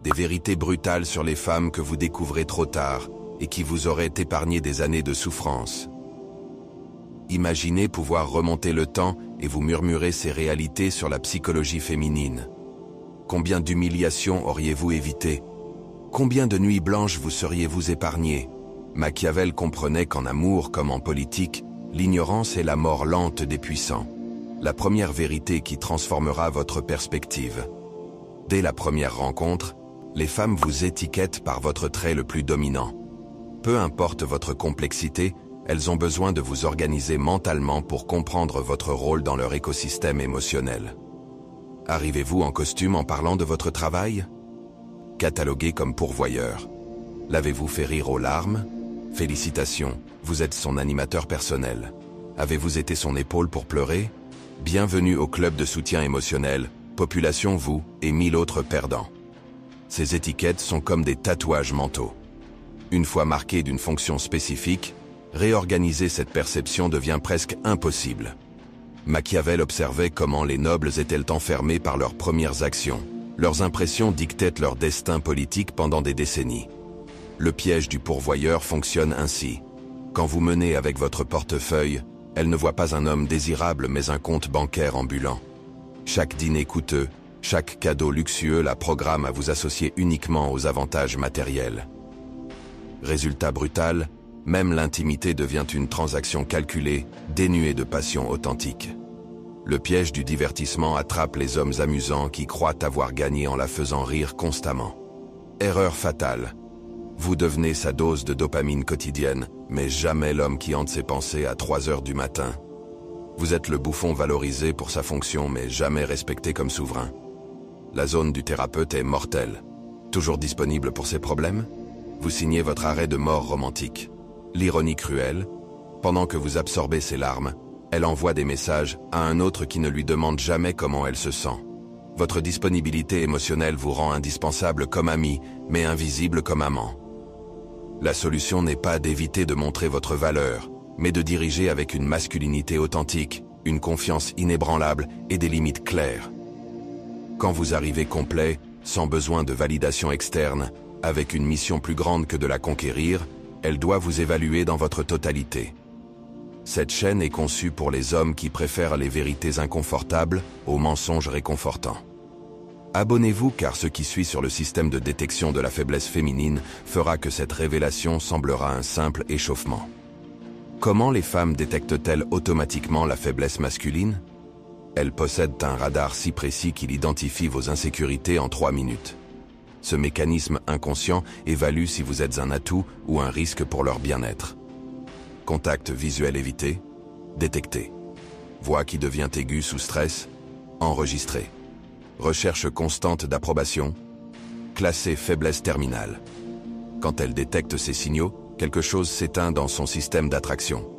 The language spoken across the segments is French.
des vérités brutales sur les femmes que vous découvrez trop tard et qui vous auraient épargné des années de souffrance. Imaginez pouvoir remonter le temps et vous murmurer ces réalités sur la psychologie féminine. Combien d'humiliations auriez-vous évité? Combien de nuits blanches vous seriez-vous épargné? Machiavel comprenait qu'en amour comme en politique, l'ignorance est la mort lente des puissants. La première vérité qui transformera votre perspective. Dès la première rencontre, les femmes vous étiquettent par votre trait le plus dominant. Peu importe votre complexité, elles ont besoin de vous organiser mentalement pour comprendre votre rôle dans leur écosystème émotionnel. Arrivez-vous en costume en parlant de votre travail? Catalogué comme pourvoyeur. L'avez-vous fait rire aux larmes? Félicitations, vous êtes son animateur personnel. Avez-vous été son épaule pour pleurer? Bienvenue au club de soutien émotionnel, population vous et 1000 autres perdants. Ces étiquettes sont comme des tatouages mentaux. Une fois marquées d'une fonction spécifique, réorganiser cette perception devient presque impossible. Machiavel observait comment les nobles étaient enfermés par leurs premières actions. Leurs impressions dictaient leur destin politique pendant des décennies. Le piège du pourvoyeur fonctionne ainsi. Quand vous menez avec votre portefeuille, elle ne voit pas un homme désirable mais un compte bancaire ambulant. Chaque dîner coûteux, chaque cadeau luxueux la programme à vous associer uniquement aux avantages matériels. Résultat brutal, même l'intimité devient une transaction calculée, dénuée de passion authentique. Le piège du divertissement attrape les hommes amusants qui croient avoir gagné en la faisant rire constamment. Erreur fatale. Vous devenez sa dose de dopamine quotidienne, mais jamais l'homme qui hante ses pensées à 3 heures du matin. Vous êtes le bouffon valorisé pour sa fonction, mais jamais respecté comme souverain. La zone du thérapeute est mortelle. Toujours disponible pour ses problèmes? Vous signez votre arrêt de mort romantique. L'ironie cruelle, pendant que vous absorbez ses larmes, elle envoie des messages à un autre qui ne lui demande jamais comment elle se sent. Votre disponibilité émotionnelle vous rend indispensable comme ami, mais invisible comme amant. La solution n'est pas d'éviter de montrer votre valeur, mais de diriger avec une masculinité authentique, une confiance inébranlable et des limites claires. Quand vous arrivez complet, sans besoin de validation externe, avec une mission plus grande que de la conquérir, elle doit vous évaluer dans votre totalité. Cette chaîne est conçue pour les hommes qui préfèrent les vérités inconfortables aux mensonges réconfortants. Abonnez-vous car ce qui suit sur le système de détection de la faiblesse féminine fera que cette révélation semblera un simple échauffement. Comment les femmes détectent-elles automatiquement la faiblesse masculine? Elles possèdent un radar si précis qu'il identifie vos insécurités en 3 minutes. Ce mécanisme inconscient évalue si vous êtes un atout ou un risque pour leur bien-être. Contact visuel évité, détecté. Voix qui devient aiguë sous stress, enregistré. Recherche constante d'approbation, classée faiblesse terminale. Quand elle détecte ces signaux, quelque chose s'éteint dans son système d'attraction.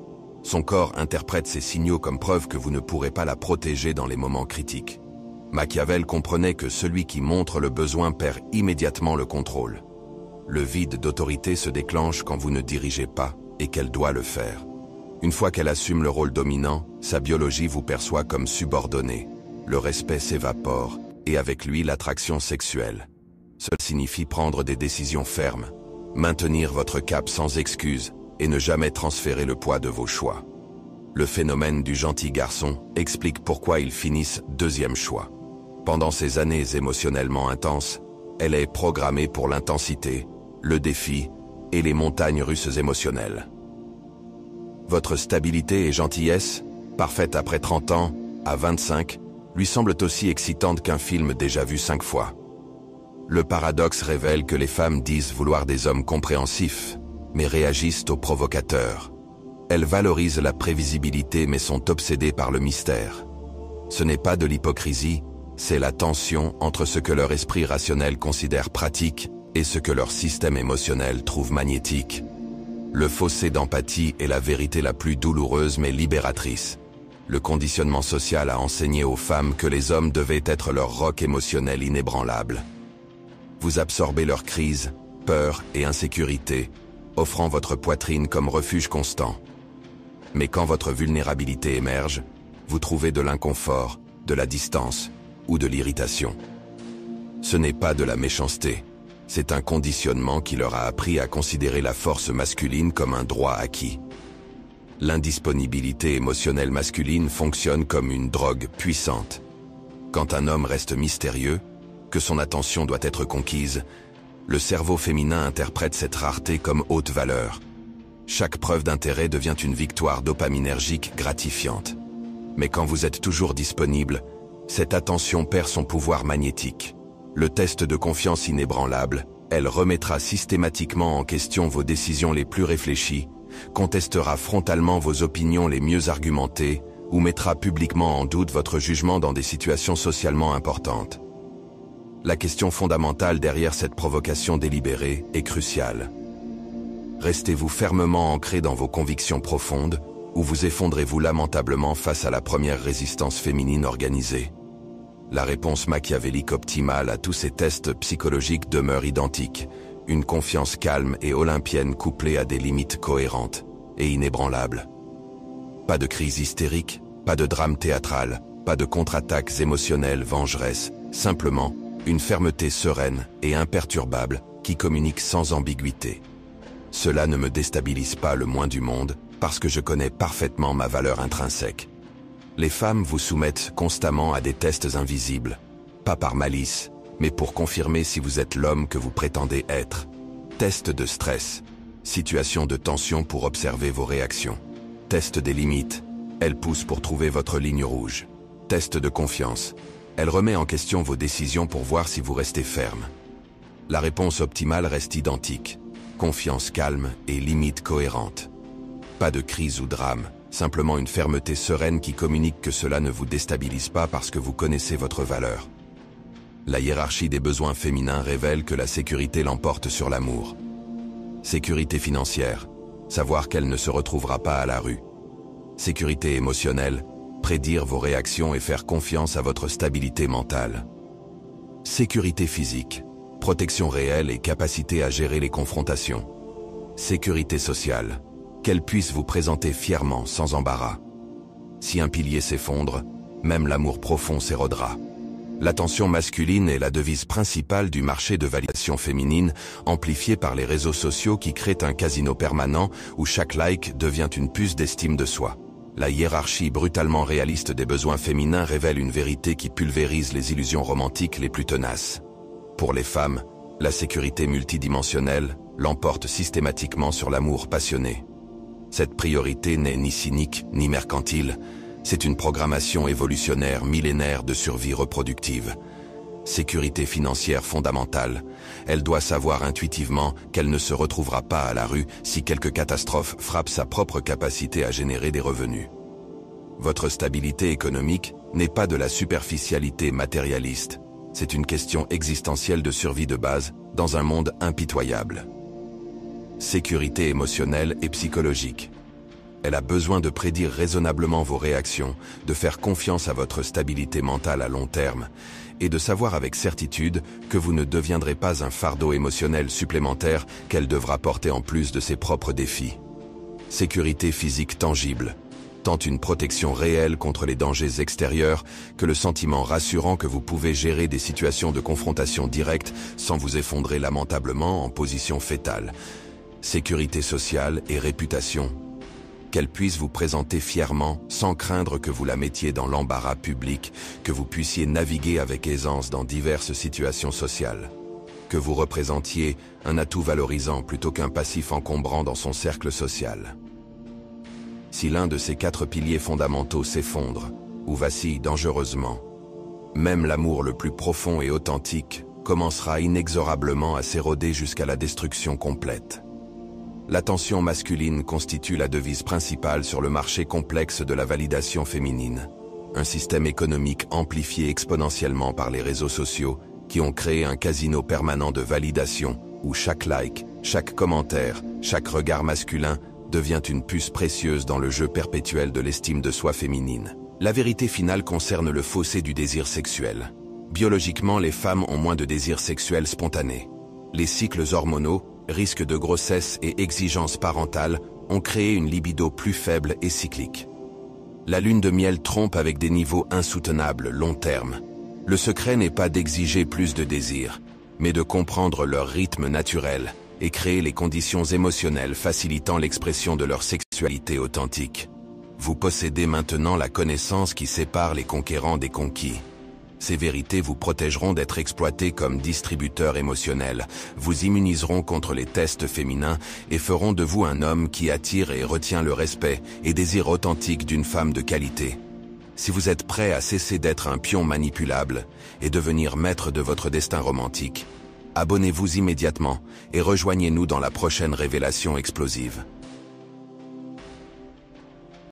Son corps interprète ces signaux comme preuve que vous ne pourrez pas la protéger dans les moments critiques. Machiavel comprenait que celui qui montre le besoin perd immédiatement le contrôle. Le vide d'autorité se déclenche quand vous ne dirigez pas et qu'elle doit le faire. Une fois qu'elle assume le rôle dominant, sa biologie vous perçoit comme subordonné. Le respect s'évapore et avec lui l'attraction sexuelle. Cela signifie prendre des décisions fermes, maintenir votre cap sans excuse et ne jamais transférer le poids de vos choix. Le phénomène du gentil garçon explique pourquoi ils finissent deuxième choix. Pendant ces années émotionnellement intenses, elle est programmée pour l'intensité, le défi et les montagnes russes émotionnelles. Votre stabilité et gentillesse, parfaite après 30 ans, à 25, lui semblent aussi excitantes qu'un film déjà vu 5 fois. Le paradoxe révèle que les femmes disent vouloir des hommes compréhensifs, mais réagissent aux provocateurs. Elles valorisent la prévisibilité mais sont obsédées par le mystère. Ce n'est pas de l'hypocrisie, c'est la tension entre ce que leur esprit rationnel considère pratique et ce que leur système émotionnel trouve magnétique. Le fossé d'empathie est la vérité la plus douloureuse mais libératrice. Le conditionnement social a enseigné aux femmes que les hommes devaient être leur roc émotionnel inébranlable. Vous absorbez leurs crises, peurs et insécurité, offrant votre poitrine comme refuge constant. Mais quand votre vulnérabilité émerge, vous trouvez de l'inconfort, de la distance ou de l'irritation. Ce n'est pas de la méchanceté, C'est un conditionnement qui leur a appris à considérer la force masculine comme un droit acquis. L'indisponibilité émotionnelle masculine fonctionne comme une drogue puissante. Quand un homme reste mystérieux, que son attention doit être conquise, le cerveau féminin interprète cette rareté comme haute valeur. Chaque preuve d'intérêt devient une victoire dopaminergique gratifiante. Mais quand vous êtes toujours disponible, cette attention perd son pouvoir magnétique. Le test de confiance inébranlable, elle remettra systématiquement en question vos décisions les plus réfléchies, contestera frontalement vos opinions les mieux argumentées ou mettra publiquement en doute votre jugement dans des situations socialement importantes. La question fondamentale derrière cette provocation délibérée est cruciale. Restez-vous fermement ancré dans vos convictions profondes ou vous effondrez-vous lamentablement face à la première résistance féminine organisée? La réponse machiavélique optimale à tous ces tests psychologiques demeure identique, une confiance calme et olympienne couplée à des limites cohérentes et inébranlables. Pas de crise hystérique, pas de drame théâtral, pas de contre-attaques émotionnelles vengeresses, simplement une fermeté sereine et imperturbable qui communique sans ambiguïté. Cela ne me déstabilise pas le moins du monde parce que je connais parfaitement ma valeur intrinsèque. Les femmes vous soumettent constamment à des tests invisibles, pas par malice, mais pour confirmer si vous êtes l'homme que vous prétendez être. Test de stress, situation de tension pour observer vos réactions. Test des limites, elle pousse pour trouver votre ligne rouge. Test de confiance, elle remet en question vos décisions pour voir si vous restez ferme. La réponse optimale reste identique, confiance calme et limites cohérentes. Pas de crise ou drame, simplement une fermeté sereine qui communique que cela ne vous déstabilise pas parce que vous connaissez votre valeur. La hiérarchie des besoins féminins révèle que la sécurité l'emporte sur l'amour. Sécurité financière, savoir qu'elle ne se retrouvera pas à la rue. Sécurité émotionnelle, prédire vos réactions et faire confiance à votre stabilité mentale. Sécurité physique, protection réelle et capacité à gérer les confrontations. Sécurité sociale, qu'elle puisse vous présenter fièrement, sans embarras. Si un pilier s'effondre, même l'amour profond s'érodera. L'attention masculine est la devise principale du marché de validation féminine, amplifiée par les réseaux sociaux qui créent un casino permanent où chaque like devient une puce d'estime de soi. La hiérarchie brutalement réaliste des besoins féminins révèle une vérité qui pulvérise les illusions romantiques les plus tenaces. Pour les femmes, la sécurité multidimensionnelle l'emporte systématiquement sur l'amour passionné. Cette priorité n'est ni cynique ni mercantile, c'est une programmation évolutionnaire millénaire de survie reproductive. Sécurité financière fondamentale, elle doit savoir intuitivement qu'elle ne se retrouvera pas à la rue si quelque catastrophe frappe sa propre capacité à générer des revenus. Votre stabilité économique n'est pas de la superficialité matérialiste, c'est une question existentielle de survie de base dans un monde impitoyable. Sécurité émotionnelle et psychologique. Elle a besoin de prédire raisonnablement vos réactions, de faire confiance à votre stabilité mentale à long terme et de savoir avec certitude que vous ne deviendrez pas un fardeau émotionnel supplémentaire qu'elle devra porter en plus de ses propres défis. Sécurité physique tangible, tant une protection réelle contre les dangers extérieurs que le sentiment rassurant que vous pouvez gérer des situations de confrontation directe sans vous effondrer lamentablement en position fétale. Sécurité sociale et réputation. Qu'elle puisse vous présenter fièrement, sans craindre que vous la mettiez dans l'embarras public, que vous puissiez naviguer avec aisance dans diverses situations sociales. Que vous représentiez un atout valorisant plutôt qu'un passif encombrant dans son cercle social. Si l'un de ces 4 piliers fondamentaux s'effondre, ou vacille dangereusement, même l'amour le plus profond et authentique commencera inexorablement à s'éroder jusqu'à la destruction complète. L'attention masculine constitue la devise principale sur le marché complexe de la validation féminine. Un système économique amplifié exponentiellement par les réseaux sociaux qui ont créé un casino permanent de validation où chaque like, chaque commentaire, chaque regard masculin devient une puce précieuse dans le jeu perpétuel de l'estime de soi féminine. La vérité finale concerne le fossé du désir sexuel. Biologiquement, les femmes ont moins de désir sexuel spontané. Les cycles hormonaux, risques de grossesse et exigences parentales ont créé une libido plus faible et cyclique. La lune de miel trompe avec des niveaux insoutenables long terme. Le secret n'est pas d'exiger plus de désir, mais de comprendre leur rythme naturel et créer les conditions émotionnelles facilitant l'expression de leur sexualité authentique. Vous possédez maintenant la connaissance qui sépare les conquérants des conquis. Ces vérités vous protégeront d'être exploités comme distributeurs émotionnels, vous immuniseront contre les tests féminins et feront de vous un homme qui attire et retient le respect et désir authentique d'une femme de qualité. Si vous êtes prêt à cesser d'être un pion manipulable et devenir maître de votre destin romantique, abonnez-vous immédiatement et rejoignez-nous dans la prochaine révélation explosive.